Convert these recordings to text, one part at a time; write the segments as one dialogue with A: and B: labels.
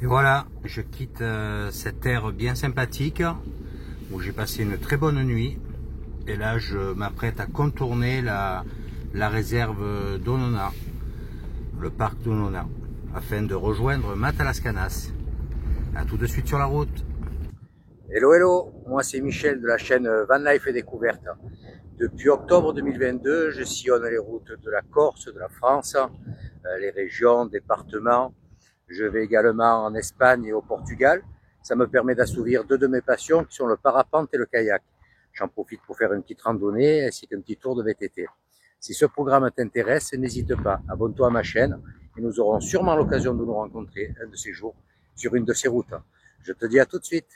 A: Et voilà, je quitte cette terre bien sympathique où j'ai passé une très bonne nuit. Et là, je m'apprête à contourner la réserve d'Onona, le parc d'Onona, afin de rejoindre Matalascanas. A tout de suite sur la route. Hello, hello, moi c'est Michel de la chaîne Van Life et Découverte. Depuis octobre 2022, je sillonne les routes de la Corse, de la France, les régions, départements. Je vais également en Espagne et au Portugal. Ça me permet d'assouvir deux de mes passions qui sont le parapente et le kayak. J'en profite pour faire une petite randonnée ainsi qu'un petit tour de VTT. Si ce programme t'intéresse, n'hésite pas, abonne-toi à ma chaîne et nous aurons sûrement l'occasion de nous rencontrer un de ces jours sur une de ces routes. Je te dis à tout de suite.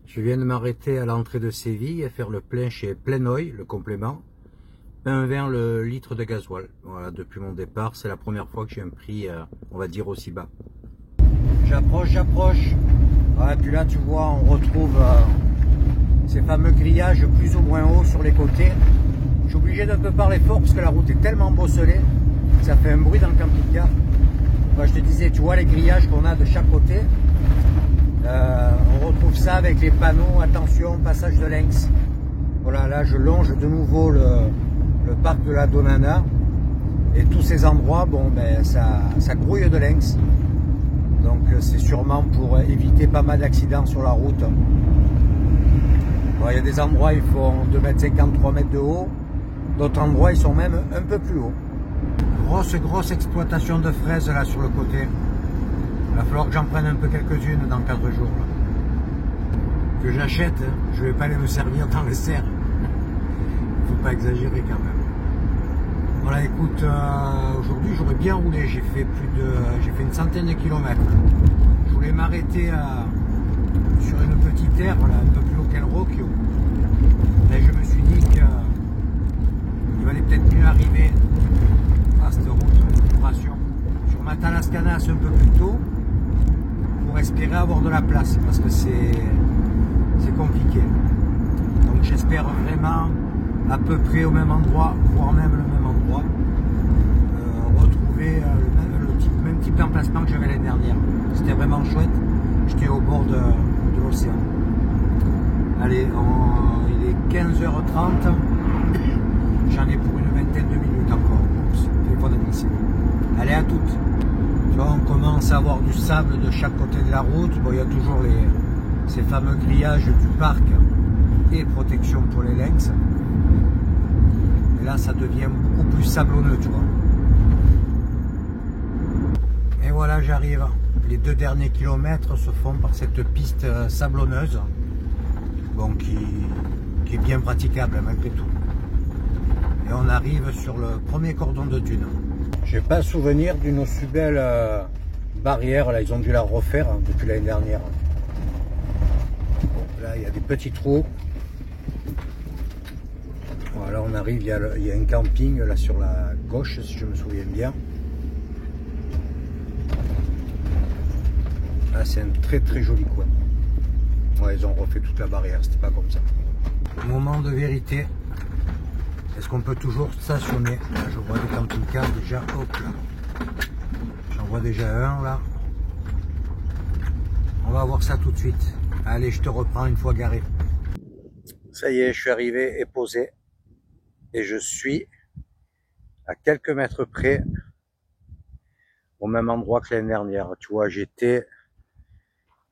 A: Je viens de m'arrêter à l'entrée de Séville et faire le plein chez Plenoil, le complément. 1,20 le litre de gasoil. Voilà, depuis mon départ, c'est la première fois que j'ai un prix, on va dire, aussi bas. J'approche. Ouais, puis là, tu vois, on retrouve ces fameux grillages plus ou moins hauts sur les côtés. Je suis obligé d'un peu parler fort parce que la route est tellement bosselée que ça fait un bruit dans le camping-car. Moi, je te disais, tu vois les grillages qu'on a de chaque côté. On retrouve ça avec les panneaux, attention, passage de lynx. Voilà, là, je longe de nouveau le parc de la Donana. Et tous ces endroits, bon, ben, ça grouille de lynx. Donc c'est sûrement pour éviter pas mal d'accidents sur la route. Bon, il y a des endroits ils font 2,50 m, 3 mètres de haut. D'autres endroits ils sont même un peu plus hauts. Grosse exploitation de fraises là sur le côté. Il va falloir que j'en prenne un peu quelques-unes dans 4 jours. Là. Que j'achète, je vais pas aller me servir dans le cerf. Faut pas exagérer quand même. Voilà, écoute, aujourd'hui j'aurais bien roulé, j'ai fait une centaine de kilomètres. Je voulais m'arrêter sur une petite aire, voilà, un peu plus haut qu'El-Rocchio. Et je me suis dit qu'il valait peut-être mieux arriver à cette route d'exploration sur Matalascanas un peu plus tôt pour espérer avoir de la place parce que c'est compliqué. Donc j'espère vraiment à peu près au même endroit, voire même le même endroit, retrouver le même type d'emplacement que j'avais l'année dernière. C'était vraiment chouette, j'étais au bord de l'océan. Allez, il est 15h30, j'en ai pour une vingtaine de minutes encore. Oups, téléphone à glisser. Allez, à toutes. Tu vois, on commence à avoir du sable de chaque côté de la route. Bon, il y a toujours ces fameux grillages du parc et protection pour les lynx. Là ça devient beaucoup plus sablonneux, tu vois. Et voilà, j'arrive. Les 2 derniers kilomètres se font par cette piste sablonneuse, bon, qui est bien praticable malgré tout. Et on arrive sur le premier cordon de dune. J'ai pas souvenir d'une aussi belle barrière, là ils ont dû la refaire depuis l'année dernière. Bon, là il y a des petits trous. Voilà, on arrive, il y a un camping là sur la gauche, si je me souviens bien. Là, c'est un très joli coin. Ouais, ils ont refait toute la barrière, c'était pas comme ça. Moment de vérité. Est-ce qu'on peut toujours stationner? Là, je vois des camping-cars déjà, hop là. J'en vois déjà un là. On va voir ça tout de suite. Allez, je te reprends une fois garé. Ça y est, je suis arrivé et posé. Et je suis à quelques mètres près au même endroit que l'année dernière. Tu vois, j'étais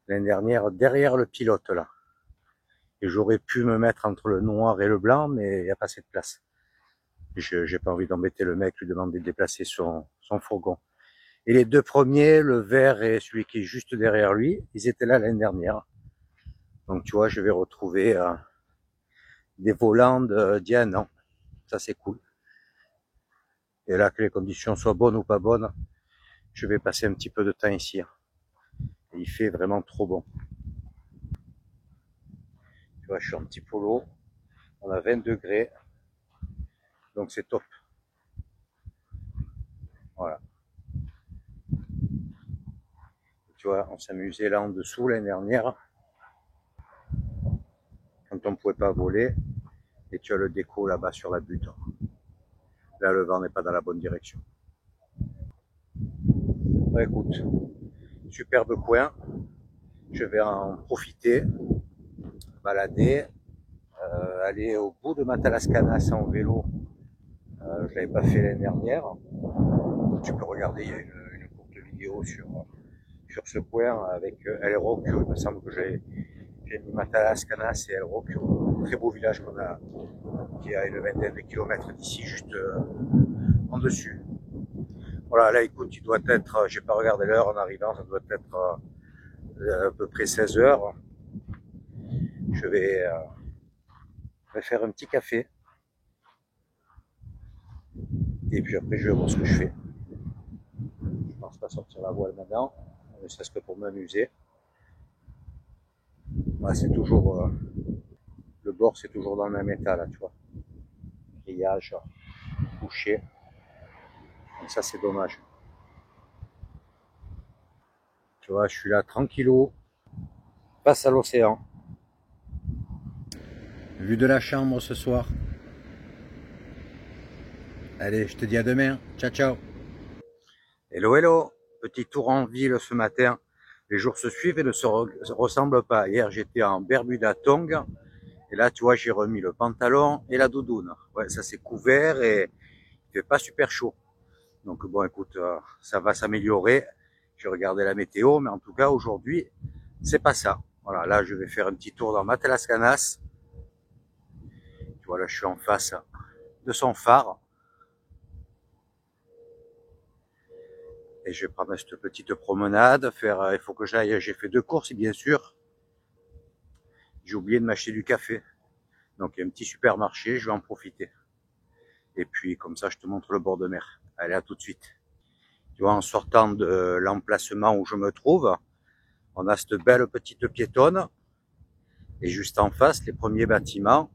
A: l'année dernière derrière le pilote là. Et j'aurais pu me mettre entre le noir et le blanc, mais il n'y a pas assez de place. Je n'ai pas envie d'embêter le mec, lui demander de déplacer son fourgon. Et les 2 premiers, le vert et celui qui est juste derrière lui, ils étaient là l'année dernière. Donc tu vois, je vais retrouver des volants d'il y a un an. Ça c'est cool. Et là, que les conditions soient bonnes ou pas bonnes, je vais passer un petit peu de temps ici. Et il fait vraiment trop bon. Tu vois, je suis en petit polo. On a 20 degrés. Donc c'est top. Voilà. Tu vois, on s'amusait là en dessous l'année dernière. Quand on ne pouvait pas voler. Et tu as le déco là-bas sur la butte. Là, le vent n'est pas dans la bonne direction. Ouais, écoute, superbe coin. Je vais en profiter, balader, aller au bout de Matalascanas en vélo. Je l'avais pas fait l'année dernière. Tu peux regarder, il y a une courte vidéo sur ce coin avec El Rocio. Il me semble que j'ai mis Matalascanas et El Rocio. Très beau village qu'on a, qui a une vingtaine de kilomètres d'ici, juste en dessus. Voilà, là écoute, il doit être, j'ai pas regardé l'heure en arrivant, ça doit être à peu près 16 heures. Je vais faire un petit café. Et puis après, je vais voir ce que je fais. Je pense pas sortir la voile maintenant, ne serait-ce que pour m'amuser. Voilà, c'est toujours, le bord, c'est toujours dans le même état, là, tu vois. Grillage, couché. Donc ça, c'est dommage. Tu vois, je suis là tranquillou, face à l'océan. Vue de la chambre ce soir. Allez, je te dis à demain. Ciao, ciao. Hello, hello. Petit tour en ville ce matin. Les jours se suivent et ne se ressemblent pas. Hier, j'étais en Bermuda Tongue. Et là, tu vois, j'ai remis le pantalon et la doudoune. Ouais, ça c'est couvert et il fait pas super chaud. Donc bon, écoute, ça va s'améliorer. J'ai regardé la météo, mais en tout cas, aujourd'hui, c'est pas ça. Voilà, là, je vais faire un petit tour dans Matalascanas. Tu vois, là, je suis en face de son phare. Et je vais prendre cette petite promenade, il faut que j'aille, j'ai fait 2 courses, bien sûr. J'ai oublié de m'acheter du café. Donc, il y a un petit supermarché, je vais en profiter. Et puis, comme ça, je te montre le bord de mer. Allez, à tout de suite. Tu vois, en sortant de l'emplacement où je me trouve, on a cette belle petite piétonne. Et juste en face, les premiers bâtiments.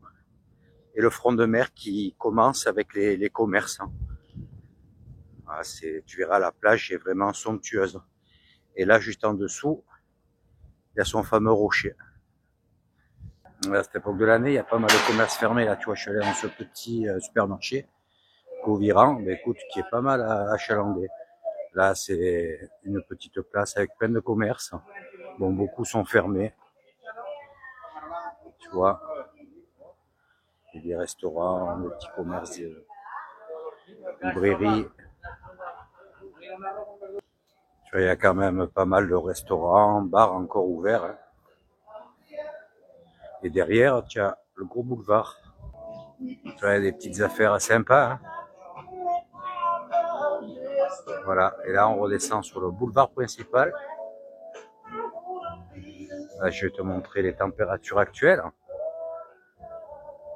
A: Et le front de mer qui commence avec les commerces. Ah, tu verras, la plage est vraiment somptueuse. Et là, juste en dessous, il y a son fameux rocher. À cette époque de l'année, il y a pas mal de commerces fermés. Là, tu vois, je suis allé dans ce petit supermarché, Coviran, mais écoute, qui est pas mal achalandé. Là, c'est une petite place avec plein de commerces. Bon, beaucoup sont fermés. Tu vois, il y a des restaurants, des petits commerces, des librairies. Tu vois, il y a quand même pas mal de restaurants, bars encore ouverts. Hein. Et derrière, tu as le gros boulevard. Tu vois, il y a des petites affaires sympas. Hein. Voilà, et là, on redescend sur le boulevard principal. Là, je vais te montrer les températures actuelles.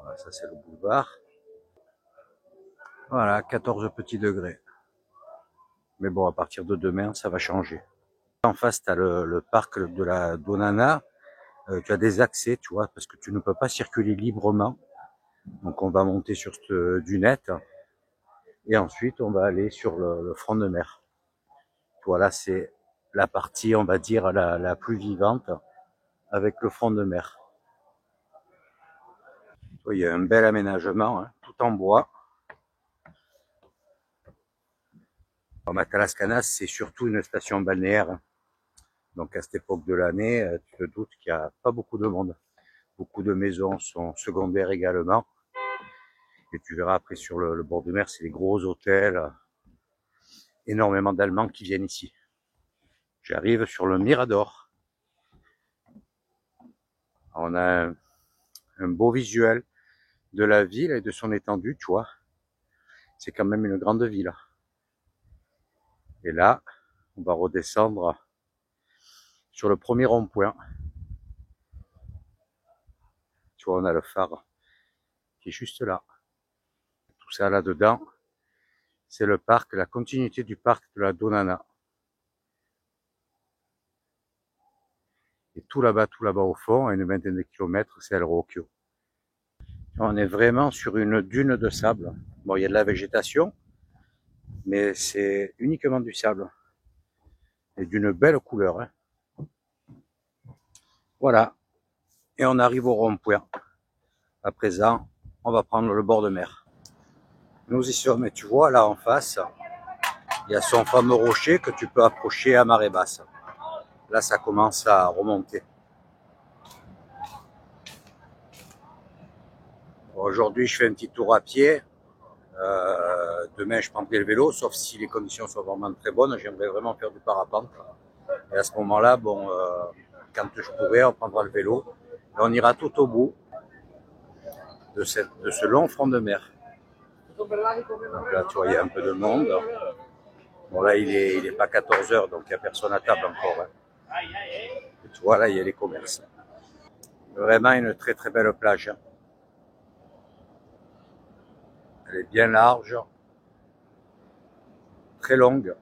A: Voilà, ça, c'est le boulevard. Voilà, 14 petits degrés. Mais bon, à partir de demain, ça va changer. En face, tu as le parc de la Donana. Tu as des accès, tu vois, parce que tu ne peux pas circuler librement. Donc, on va monter sur cette dunette. Et ensuite, on va aller sur le front de mer. Voilà, c'est la partie, on va dire, la plus vivante avec le front de mer. Il y a un bel aménagement, hein, tout en bois. Matalascanas, c'est surtout une station balnéaire. Donc à cette époque de l'année, tu te doutes qu'il n'y a pas beaucoup de monde. Beaucoup de maisons sont secondaires également. Et tu verras après sur le bord de mer, c'est des gros hôtels. Énormément d'Allemands qui viennent ici. J'arrive sur le Mirador. On a un beau visuel de la ville et de son étendue, tu vois. C'est quand même une grande ville. Et là, on va redescendre sur le premier rond-point. Tu vois, on a le phare qui est juste là. Tout ça là-dedans, c'est le parc, la continuité du parc de la Donana. Et tout là-bas au fond, à une vingtaine de kilomètres, c'est El Rocio. On est vraiment sur une dune de sable. Bon, il y a de la végétation, mais c'est uniquement du sable. Et d'une belle couleur. Hein. Voilà. Et on arrive au rond-point. À présent, on va prendre le bord de mer. Nous y sommes, et tu vois, là en face, il y a son fameux rocher que tu peux approcher à marée basse. Là, ça commence à remonter. Aujourd'hui, je fais un petit tour à pied. Demain, je prendrai le vélo, sauf si les conditions sont vraiment très bonnes. J'aimerais vraiment faire du parapente. Et à ce moment-là, bon, quand je pourrai, on prendra le vélo. Et on ira tout au bout de ce long front de mer. Donc là, tu vois, il y a un peu de monde. Bon, là, il est pas 14 h, donc il n'y a personne à table encore. Hein. Et tu vois, là, il y a les commerces. Vraiment une très très belle plage. Hein. Elle est bien large, très longue.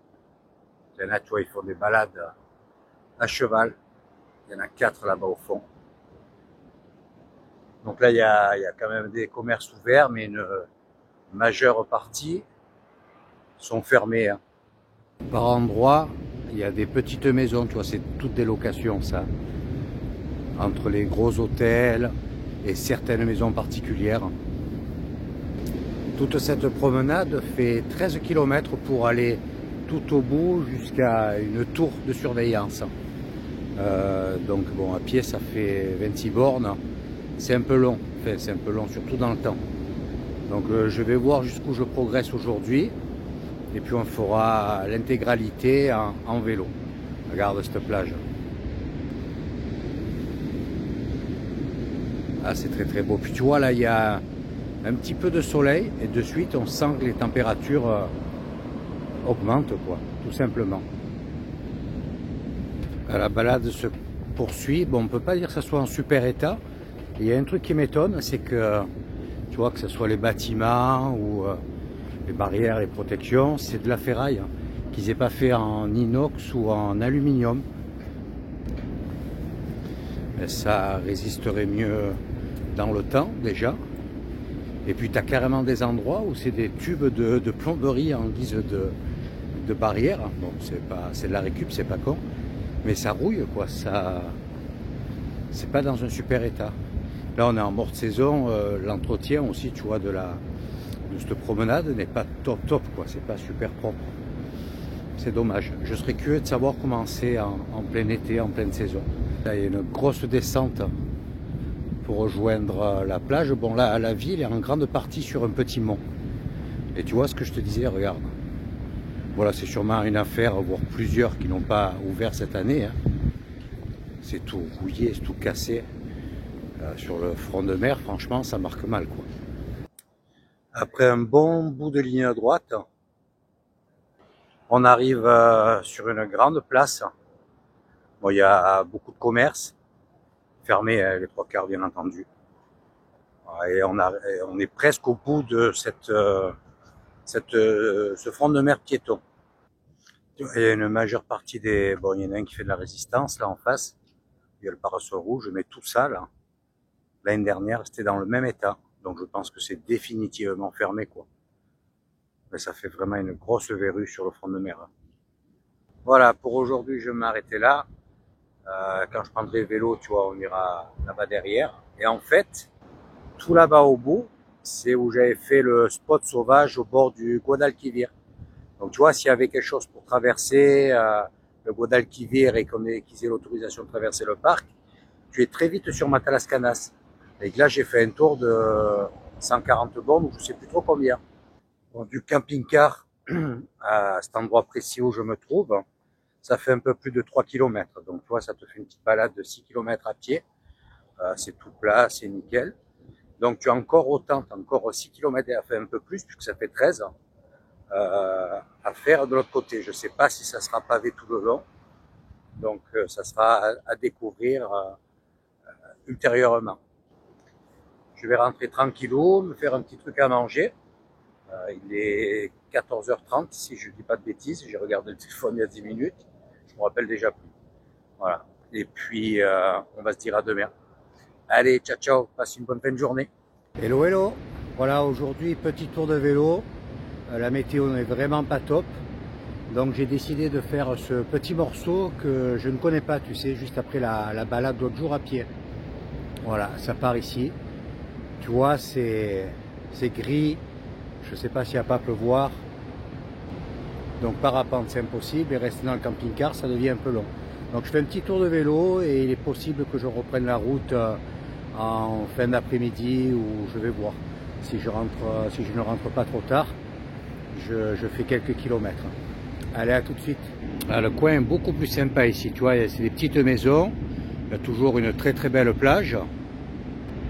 A: Il y en a, tu vois, ils font des balades à cheval. Il y en a 4 là-bas au fond. Donc là, il y a quand même des commerces ouverts, mais une majeure partie sont fermés. Hein. Par endroits, il y a des petites maisons, tu vois, c'est toutes des locations, ça. Entre les gros hôtels et certaines maisons particulières. Toute cette promenade fait 13 km pour aller tout au bout jusqu'à une tour de surveillance. Donc bon, à pied ça fait 26 bornes, c'est un peu long, enfin, c'est un peu long surtout dans le temps. Donc je vais voir jusqu'où je progresse aujourd'hui et puis on fera l'intégralité en vélo. Regarde cette plage. Ah, c'est très très beau. Puis tu vois là, il y a un petit peu de soleil et de suite on sent que les températures augmentent, quoi, tout simplement. La balade se poursuit. Bon, on peut pas dire que ça soit en super état. Il y a un truc qui m'étonne, c'est que tu vois, que ce soit les bâtiments ou les barrières, les protections, c'est de la ferraille, hein, qu'ils aient pas fait en inox ou en aluminium. Et ça résisterait mieux dans le temps déjà. Et puis tu as carrément des endroits où c'est des tubes de plomberie en guise de barrière. Bon, c'est de la récup, c'est pas con. Mais ça rouille, quoi, ça, c'est pas dans un super état. Là, on est en morte saison, l'entretien aussi, tu vois, de cette promenade n'est pas top, quoi, c'est pas super propre. C'est dommage. Je serais curieux de savoir comment c'est en plein été, en pleine saison. Là, il y a une grosse descente pour rejoindre la plage. Bon, là, la ville est en grande partie sur un petit mont. Et tu vois ce que je te disais, regarde. Voilà, c'est sûrement une affaire, voire plusieurs qui n'ont pas ouvert cette année. Hein. C'est tout rouillé, c'est tout cassé. Sur le front de mer, franchement, ça marque mal, quoi. Après un bon bout de ligne droite, on arrive sur une grande place. Bon, il y a beaucoup de commerces, fermés les 3/4 bien entendu. Et on est presque au bout de ce front de mer piéton. Il y a une majeure partie des... Bon, il y en a un qui fait de la résistance, là en face. Il y a le parasol rouge, mais tout ça, là, l'année dernière, c'était dans le même état. Donc je pense que c'est définitivement fermé, quoi. Mais ça fait vraiment une grosse verrue sur le front de mer. Voilà, pour aujourd'hui, je vais m'arrêter là. Quand je prendrai le vélo, tu vois, on ira là-bas derrière. Et en fait, tout là-bas au bout, c'est où j'avais fait le spot sauvage au bord du Guadalquivir. Donc tu vois, s'il y avait quelque chose pour traverser le Guadalquivir et qu'ils aient l'autorisation de traverser le parc, tu es très vite sur Matalascanas. Et là, j'ai fait un tour de 140 bornes, ou je sais plus trop combien. Bon, du camping-car à cet endroit précis où je me trouve, ça fait un peu plus de 3 km. Donc tu vois, ça te fait une petite balade de 6 km à pied. C'est tout plat, c'est nickel. Donc tu as encore autant, tu as encore 6 km et à faire un peu plus, puisque ça fait 13 à faire de l'autre côté. Je ne sais pas si ça sera pavé tout le long. Donc ça sera à découvrir ultérieurement. Je vais rentrer tranquillou, me faire un petit truc à manger. Il est 14h30, si je ne dis pas de bêtises. J'ai regardé le téléphone il y a 10 minutes. Je me rappelle déjà plus. Voilà. Et puis, on va se dire à demain. Allez, ciao, ciao. Passe une bonne fin de journée. Hello, hello. Voilà, aujourd'hui, petit tour de vélo. La météo n'est vraiment pas top. Donc, j'ai décidé de faire ce petit morceau que je ne connais pas, tu sais, juste après la balade l'autre jour à pied. Voilà, ça part ici. Tu vois, c'est gris. Je ne sais pas s'il va pas pleuvoir. Donc parapente c'est impossible et rester dans le camping-car ça devient un peu long.
B: Donc je fais un petit tour de vélo et il est possible que je reprenne la route en fin d'après-midi où je vais voir. Si je ne rentre pas trop tard, je fais quelques kilomètres. Allez, à tout de suite. Ah, le coin est beaucoup plus sympa ici, tu vois, c'est des petites maisons, il y a toujours une très très belle plage.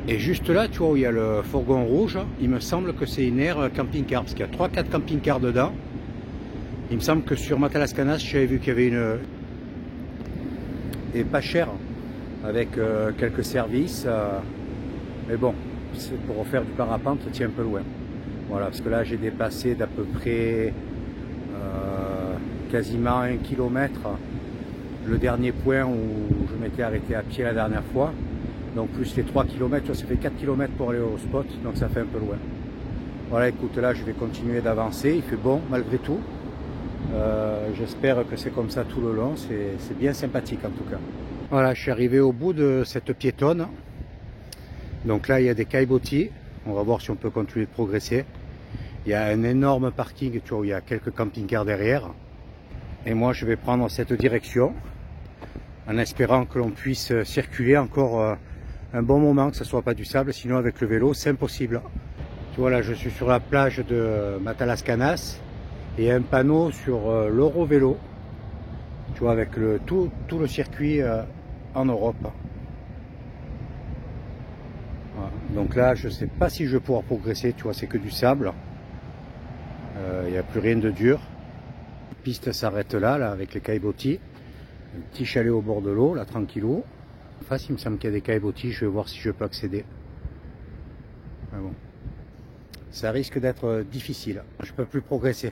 B: Et juste là, tu vois, où il y a le fourgon rouge, il me semble que c'est une aire camping-car, parce qu'il y a 3-4 camping-cars dedans. Il me semble que sur Matalascanas, j'avais vu qu'il y avait une... et pas cher, avec quelques services. Mais bon, pour faire du parapente, c'est un peu loin. Voilà, parce que là, j'ai dépassé d'à peu près quasiment 1 km le dernier point où je m'étais arrêté à pied la dernière fois. Donc plus les 3 km, ça fait 4 km pour aller au spot, donc ça fait un peu loin. Voilà, écoute, là je vais continuer d'avancer, il fait bon malgré tout. J'espère que c'est comme ça tout le long, c'est bien sympathique en tout cas. Voilà, je suis arrivé au bout de cette piétonne. Donc là il y a des caillebotis, on va voir si on peut continuer de progresser. Il y a un énorme parking, tu vois, où il y a quelques camping-cars derrière. Et moi je vais prendre cette direction, en espérant que l'on puisse circuler encore un bon moment, que ce ne soit pas du sable, sinon avec le vélo c'est impossible. Tu vois, là je suis sur la plage de Matalascanas et il y a un panneau sur l'Eurovélo, tu vois, avec tout le circuit en Europe. Voilà. Donc là je ne sais pas si je vais pouvoir progresser, tu vois, c'est que du sable, il n'y a plus rien de dur. La piste s'arrête là, avec les caillebotis. Un petit chalet au bord de l'eau, là, tranquillou. En face, il me semble qu'il y a des caillebotis, je vais voir si je peux accéder. Mais bon, ça risque d'être difficile, je ne peux plus progresser.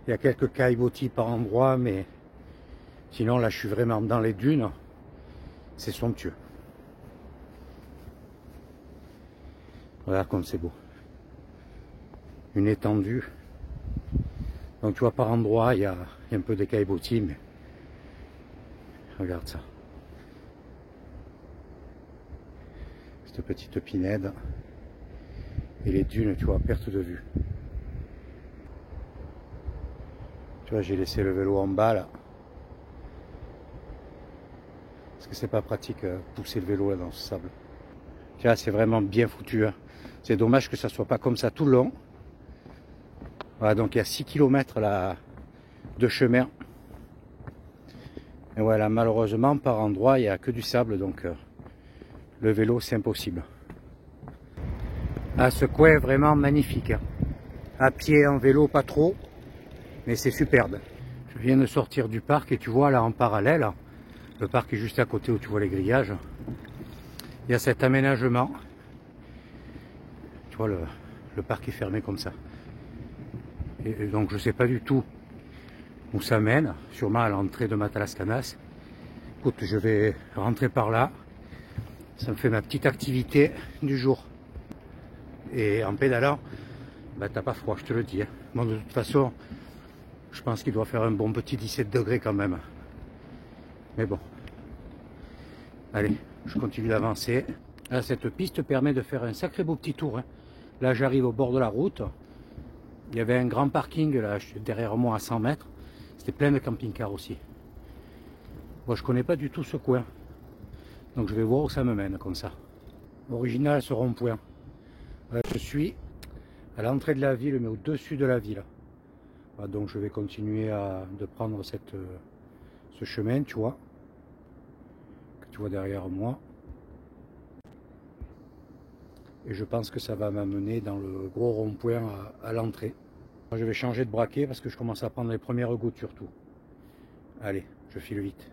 B: Il y a quelques caillebotis par endroit, mais sinon, là, je suis vraiment dans les dunes. C'est somptueux. Voilà comme c'est beau. Une étendue. Donc, tu vois, par endroit, il y a un peu de caillebotis, mais regarde ça. Cette petite pinède. Et les dunes, tu vois, à perte de vue. Tu vois, j'ai laissé le vélo en bas, là. Parce que c'est pas pratique pousser le vélo là dans ce sable. Tu vois, c'est vraiment bien foutu. Hein. C'est dommage que ça soit pas comme ça tout le long. Voilà, donc il y a 6 km là de chemin. Et voilà, malheureusement, par endroit, il n'y a que du sable, donc le vélo, c'est impossible. Ah, ce coin est vraiment magnifique. Hein. À pied, en vélo, pas trop, mais c'est superbe. Je viens de sortir du parc et tu vois là en parallèle, le parc est juste à côté où tu vois les grillages. Il y a cet aménagement. Tu vois, le parc est fermé comme ça. Et donc je ne sais pas du tout où ça mène, sûrement à l'entrée de Matalascanas. Écoute, je vais rentrer par là. Ça me fait ma petite activité du jour. Et en pédalant, bah, t'as pas froid, je te le dis. Hein. Bon, de toute façon, je pense qu'il doit faire un bon petit 17 degrés quand même. Mais bon. Allez, je continue d'avancer. Là, cette piste permet de faire un sacré beau petit tour. Hein. Là, j'arrive au bord de la route. Il y avait un grand parking là, derrière moi à 100 mètres. C'était plein de camping-cars aussi. Bon, je connais pas du tout ce coin. Donc je vais voir où ça me mène comme ça. Original ce rond-point. Je suis à l'entrée de la ville, mais au-dessus de la ville. Voilà, donc je vais continuer de prendre ce chemin, tu vois. Que tu vois derrière moi. Et je pense que ça va m'amener dans le gros rond-point à l'entrée. Je vais changer de braquet parce que je commence à prendre les premières gouttes surtout. Allez, je file vite.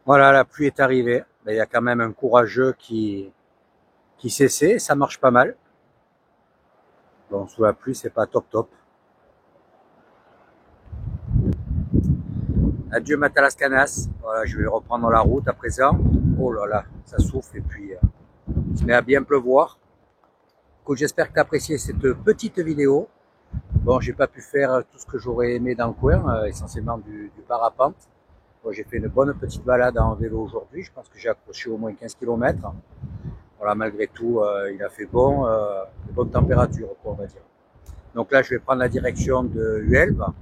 B: Voilà, la pluie est arrivée. Il y a quand même un courageux qui s'essaie, ça marche pas mal. Bon, sous la pluie, c'est pas top top. Adieu Matalascanas. Voilà, je vais reprendre la route à présent. Oh là là, ça souffle et puis il se met à bien pleuvoir. Écoute, j'espère que tu as apprécié cette petite vidéo. Bon, j'ai pas pu faire tout ce que j'aurais aimé dans le coin, essentiellement du parapente. Bon, j'ai fait une bonne petite balade en vélo aujourd'hui. Je pense que j'ai accroché au moins 15 km. Voilà, malgré tout, il a fait bon, de bonne température, quoi, on va dire. Donc là, je vais prendre la direction de Huelva.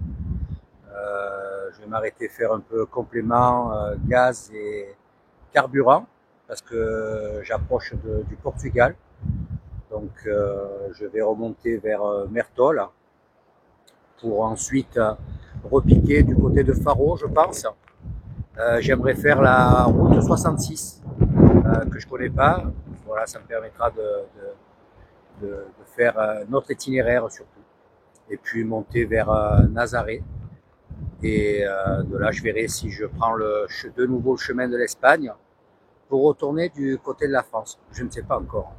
B: Je vais m'arrêter faire un peu complément, gaz et carburant, parce que j'approche du Portugal. Donc je vais remonter vers Mertol pour ensuite repiquer du côté de Faro, je pense. J'aimerais faire la route 66 que je connais pas. Voilà, ça me permettra de faire notre itinéraire surtout. Et puis monter vers Nazaré. Et de là, je verrai si je prends de nouveau le chemin de l'Espagne pour retourner du côté de la France. Je ne sais pas encore.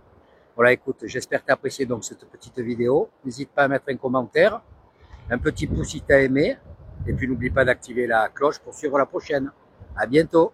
B: Voilà, écoute, j'espère que tu as apprécié donc cette petite vidéo. N'hésite pas à mettre un commentaire, un petit pouce si tu as aimé. Et puis n'oublie pas d'activer la cloche pour suivre la prochaine. À bientôt.